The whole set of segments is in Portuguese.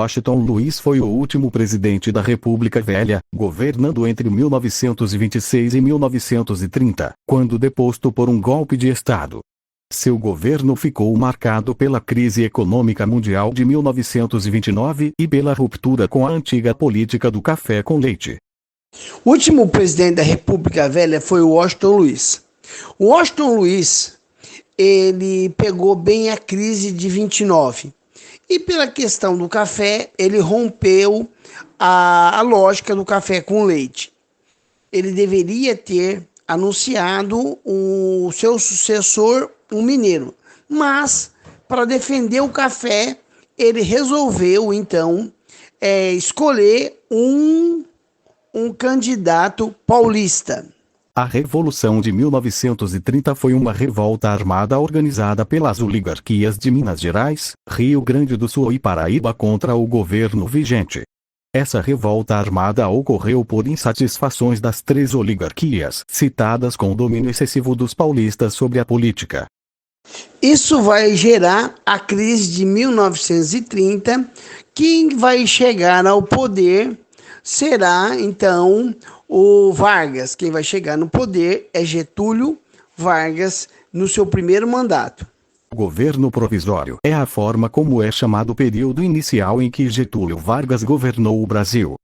Washington Luiz foi o último presidente da República Velha, governando entre 1926 e 1930, quando deposto por um golpe de Estado. Seu governo ficou marcado pela crise econômica mundial de 1929 e pela ruptura com a antiga política do café com leite. O último presidente da República Velha foi o Washington Luiz. O Washington Luiz, ele pegou bem a crise de 29. E pela questão do café, ele rompeu a lógica do café com leite. Ele deveria ter anunciado o seu sucessor, um mineiro. Mas, para defender o café, ele resolveu, então, escolher um candidato paulista. A Revolução de 1930 foi uma revolta armada organizada pelas oligarquias de Minas Gerais, Rio Grande do Sul e Paraíba contra o governo vigente. Essa revolta armada ocorreu por insatisfações das três oligarquias citadas com o domínio excessivo dos paulistas sobre a política. Isso vai gerar a crise de 1930. Quem vai chegar ao poder será, então, o Vargas. Quem vai chegar no poder é Getúlio Vargas no seu primeiro mandato. O governo provisório é a forma como é chamado o período inicial em que Getúlio Vargas governou o Brasil.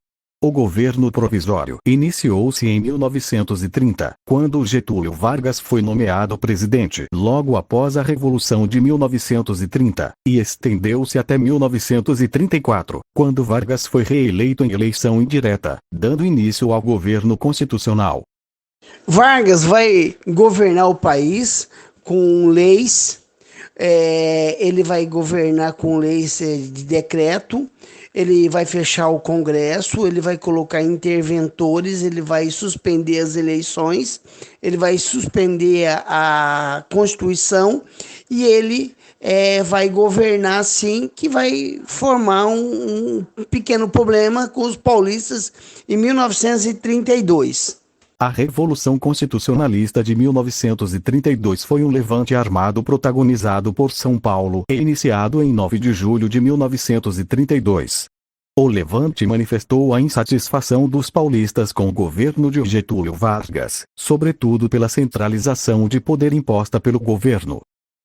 O governo provisório iniciou-se em 1930, quando Getúlio Vargas foi nomeado presidente logo após a Revolução de 1930, e estendeu-se até 1934, quando Vargas foi reeleito em eleição indireta, dando início ao governo constitucional. Vargas vai governar o país com leis, ele vai governar com leis de decreto, ele vai fechar o Congresso, ele vai colocar interventores, ele vai suspender as eleições, ele vai suspender a Constituição e ele vai governar assim, que vai formar um pequeno problema com os paulistas em 1932. A Revolução Constitucionalista de 1932 foi um levante armado protagonizado por São Paulo e iniciado em 9 de julho de 1932. O levante manifestou a insatisfação dos paulistas com o governo de Getúlio Vargas, sobretudo pela centralização de poder imposta pelo governo.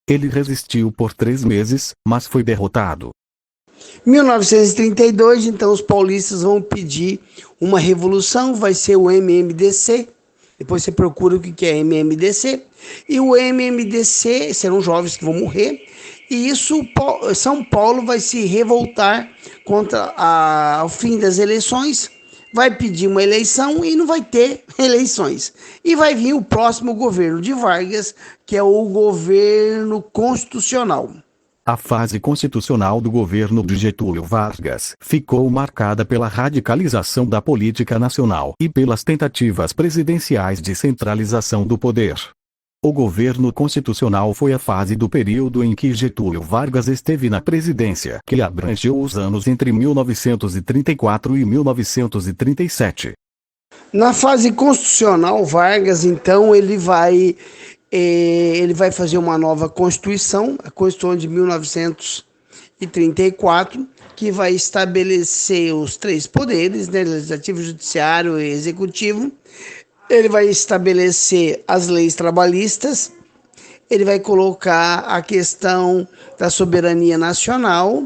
Ele resistiu por 3 meses, mas foi derrotado. Em 1932, então, os paulistas vão pedir uma revolução, vai ser o MMDC. Depois você procura o que é MMDC. E o MMDC serão jovens que vão morrer. E isso, São Paulo vai se revoltar contra o fim das eleições, vai pedir uma eleição e não vai ter eleições. E vai vir o próximo governo de Vargas, que é o governo constitucional. A fase constitucional do governo de Getúlio Vargas ficou marcada pela radicalização da política nacional e pelas tentativas presidenciais de centralização do poder. O governo constitucional foi a fase do período em que Getúlio Vargas esteve na presidência, que abrangeu os anos entre 1934 e 1937. Na fase constitucional, Vargas, então, ele vai fazer uma nova Constituição, a Constituição de 1934, que vai estabelecer os 3 poderes, né, legislativo, judiciário e executivo. Ele vai estabelecer as leis trabalhistas, ele vai colocar a questão da soberania nacional,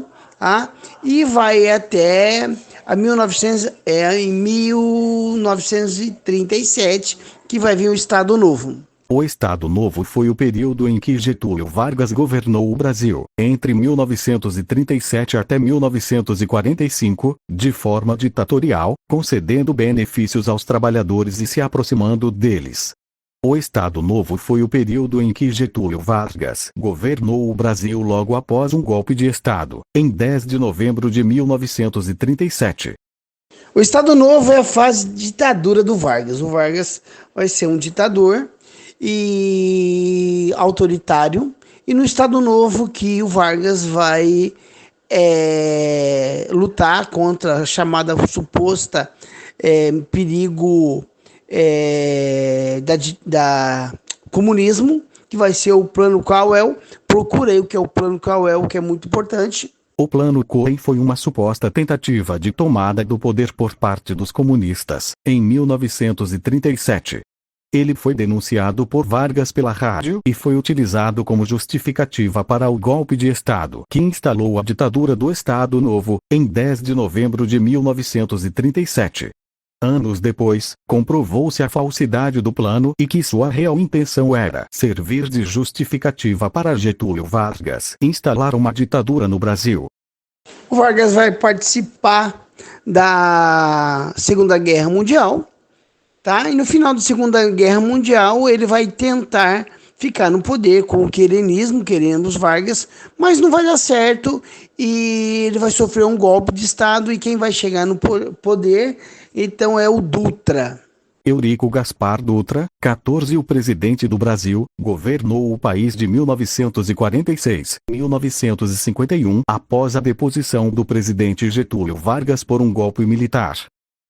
e vai até em 1937, que vai vir o Estado Novo. O Estado Novo foi o período em que Getúlio Vargas governou o Brasil, entre 1937 até 1945, de forma ditatorial, concedendo benefícios aos trabalhadores e se aproximando deles. O Estado Novo foi o período em que Getúlio Vargas governou o Brasil logo após um golpe de Estado, em 10 de novembro de 1937. O Estado Novo é a fase de ditadura do Vargas. O Vargas vai ser um ditador e autoritário, e no Estado Novo que o Vargas vai lutar contra a chamada suposta perigo da comunismo, que vai ser o plano Cauel. Procurei o que é o plano Cauel, que é muito importante. O Plano Cohen foi uma suposta tentativa de tomada do poder por parte dos comunistas, em 1937. Ele foi denunciado por Vargas pela rádio e foi utilizado como justificativa para o golpe de Estado que instalou a ditadura do Estado Novo, em 10 de novembro de 1937. Anos depois, comprovou-se a falsidade do plano e que sua real intenção era servir de justificativa para Getúlio Vargas instalar uma ditadura no Brasil. O Vargas vai participar da Segunda Guerra Mundial, tá? E no final da Segunda Guerra Mundial ele vai tentar ficar no poder com o querenismo, queremos Vargas, mas não vai dar certo e ele vai sofrer um golpe de Estado e quem vai chegar no poder, então, é o Dutra. Eurico Gaspar Dutra, 14, o presidente do Brasil, governou o país de 1946 a 1951 após a deposição do presidente Getúlio Vargas por um golpe militar.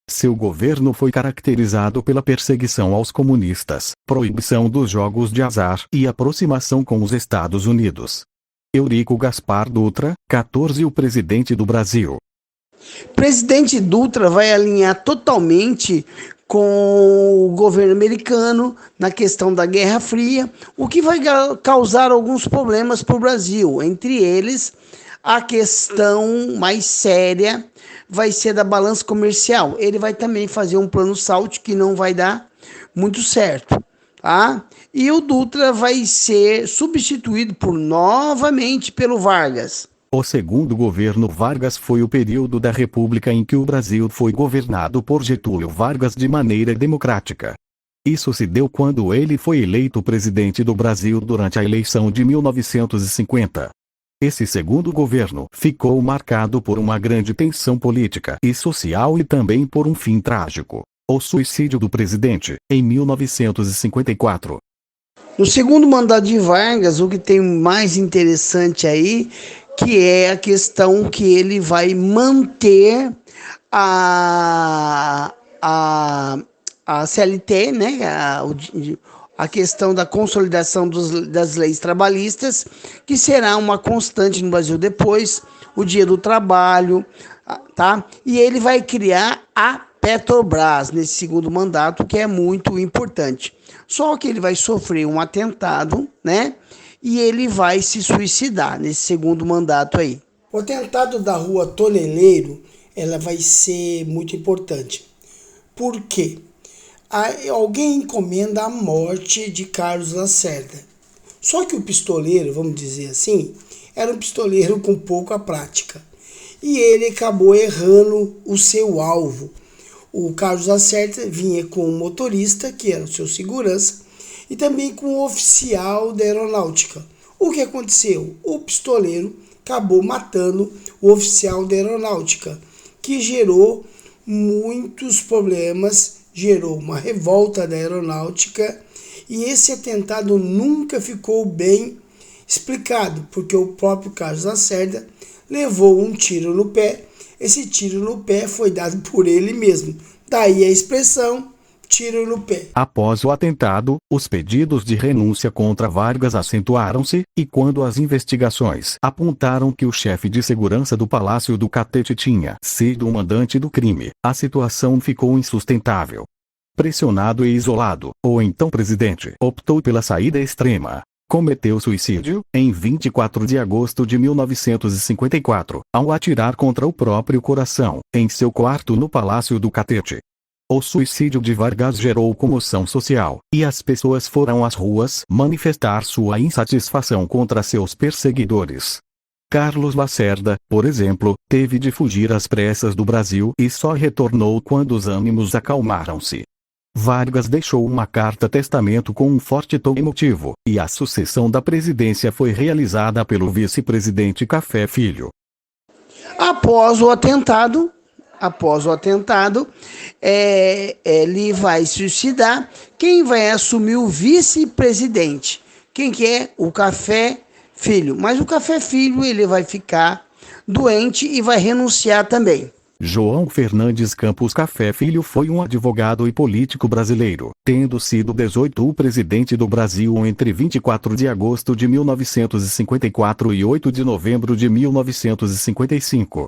Seu governo foi caracterizado pela perseguição aos comunistas, proibição dos jogos de azar e aproximação com os Estados Unidos. Eurico Gaspar Dutra, 14, o presidente do Brasil. Presidente Dutra vai alinhar totalmente com o governo americano na questão da Guerra Fria, o que vai causar alguns problemas para o Brasil. Entre eles, a questão mais séria vai ser da balança comercial. Ele vai também fazer um plano SALT que não vai dar muito certo, tá? E o Dutra vai ser substituído novamente pelo Vargas. O segundo governo Vargas foi o período da República em que o Brasil foi governado por Getúlio Vargas de maneira democrática. Isso se deu quando ele foi eleito presidente do Brasil durante a eleição de 1950. Esse segundo governo ficou marcado por uma grande tensão política e social e também por um fim trágico: o suicídio do presidente, em 1954. No segundo mandato de Vargas, o que tem mais interessante aí, que é a questão que ele vai manter a CLT, né? A questão da consolidação das leis trabalhistas, que será uma constante no Brasil depois, o Dia do Trabalho, tá? E ele vai criar a Petrobras nesse segundo mandato, que é muito importante. Só que ele vai sofrer um atentado, né? E ele vai se suicidar nesse segundo mandato aí. O atentado da Rua Toneleiro, ela vai ser muito importante. Por quê? Alguém encomenda a morte de Carlos Lacerda. Só que o pistoleiro, vamos dizer assim, era um pistoleiro com pouca prática. E ele acabou errando o seu alvo. O Carlos Lacerda vinha com um motorista, que era o seu segurança, e também com um oficial da aeronáutica. O que aconteceu? O pistoleiro acabou matando o oficial da aeronáutica, que gerou muitos problemas, gerou uma revolta da aeronáutica, e esse atentado nunca ficou bem explicado, porque o próprio Carlos Lacerda levou um tiro no pé. Esse tiro no pé foi dado por ele mesmo. Daí a expressão tiro no pé. Após o atentado, os pedidos de renúncia contra Vargas acentuaram-se, e quando as investigações apontaram que o chefe de segurança do Palácio do Catete tinha sido o mandante do crime, a situação ficou insustentável. Pressionado e isolado, o então presidente optou pela saída extrema. Cometeu suicídio, em 24 de agosto de 1954, ao atirar contra o próprio coração, em seu quarto no Palácio do Catete. O suicídio de Vargas gerou comoção social, e as pessoas foram às ruas manifestar sua insatisfação contra seus perseguidores. Carlos Lacerda, por exemplo, teve de fugir às pressas do Brasil e só retornou quando os ânimos acalmaram-se. Vargas deixou uma carta-testamento com um forte tom emotivo, e a sucessão da presidência foi realizada pelo vice-presidente Café Filho. Após o atentado, ele vai suicidar. Quem vai assumir o vice-presidente? Quem que é? O Café Filho. Mas o Café Filho, ele vai ficar doente e vai renunciar também. João Fernandes Campos Café Filho foi um advogado e político brasileiro, tendo sido 18 o presidente do Brasil entre 24 de agosto de 1954 e 8 de novembro de 1955.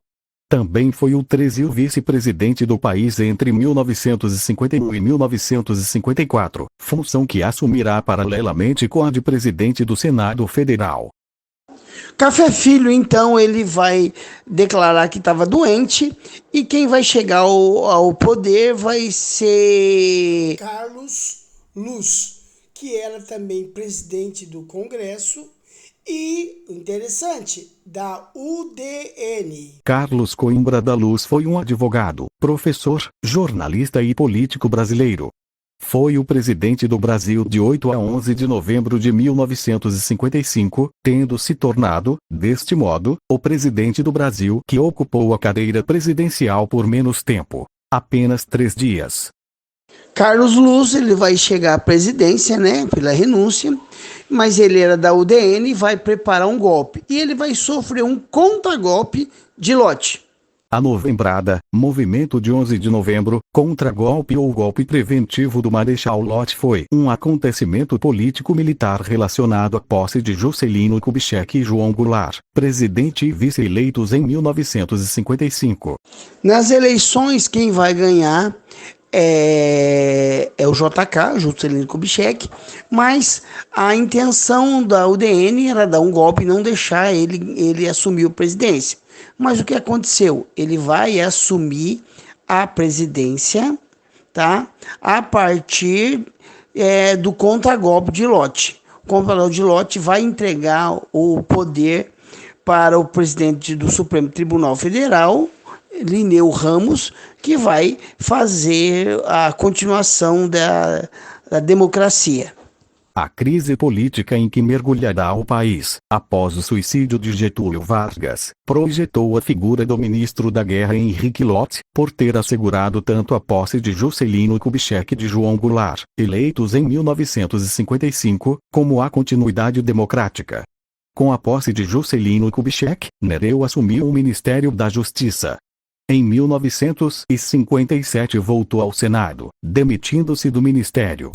Também foi o 13º vice-presidente do país entre 1951 e 1954, função que assumirá paralelamente com a de presidente do Senado Federal. Café Filho, então, ele vai declarar que estava doente e quem vai chegar ao poder vai ser Carlos Luz, que era também presidente do Congresso e, interessante, da UDN. Carlos Coimbra da Luz foi um advogado, professor, jornalista e político brasileiro. Foi o presidente do Brasil de 8 a 11 de novembro de 1955, tendo se tornado, deste modo, o presidente do Brasil que ocupou a cadeira presidencial por menos tempo, apenas 3 dias. Carlos Luz, ele vai chegar à presidência, pela renúncia, mas ele era da UDN e vai preparar um golpe. E ele vai sofrer um contragolpe de Lott. A novembrada, movimento de 11 de novembro, contra-golpe ou golpe preventivo do Marechal Lott foi um acontecimento político-militar relacionado à posse de Juscelino Kubitschek e João Goulart, presidente e vice eleitos em 1955. Nas eleições, quem vai ganhar é o JK, Juscelino Kubitschek, mas a intenção da UDN era dar um golpe e não deixar ele assumir a presidência. Mas o que aconteceu? Ele vai assumir a presidência, tá? A partir do contragolpe de Lott. O contragolpe de Lott vai entregar o poder para o presidente do Supremo Tribunal Federal, Lineu Ramos, que vai fazer a continuação da democracia. A crise política em que mergulhará o país, após o suicídio de Getúlio Vargas, projetou a figura do ministro da Guerra Henrique Lott, por ter assegurado tanto a posse de Juscelino Kubitschek e de João Goulart, eleitos em 1955, como a continuidade democrática. Com a posse de Juscelino Kubitschek, Nereu assumiu o Ministério da Justiça. Em 1957 voltou ao Senado, demitindo-se do ministério.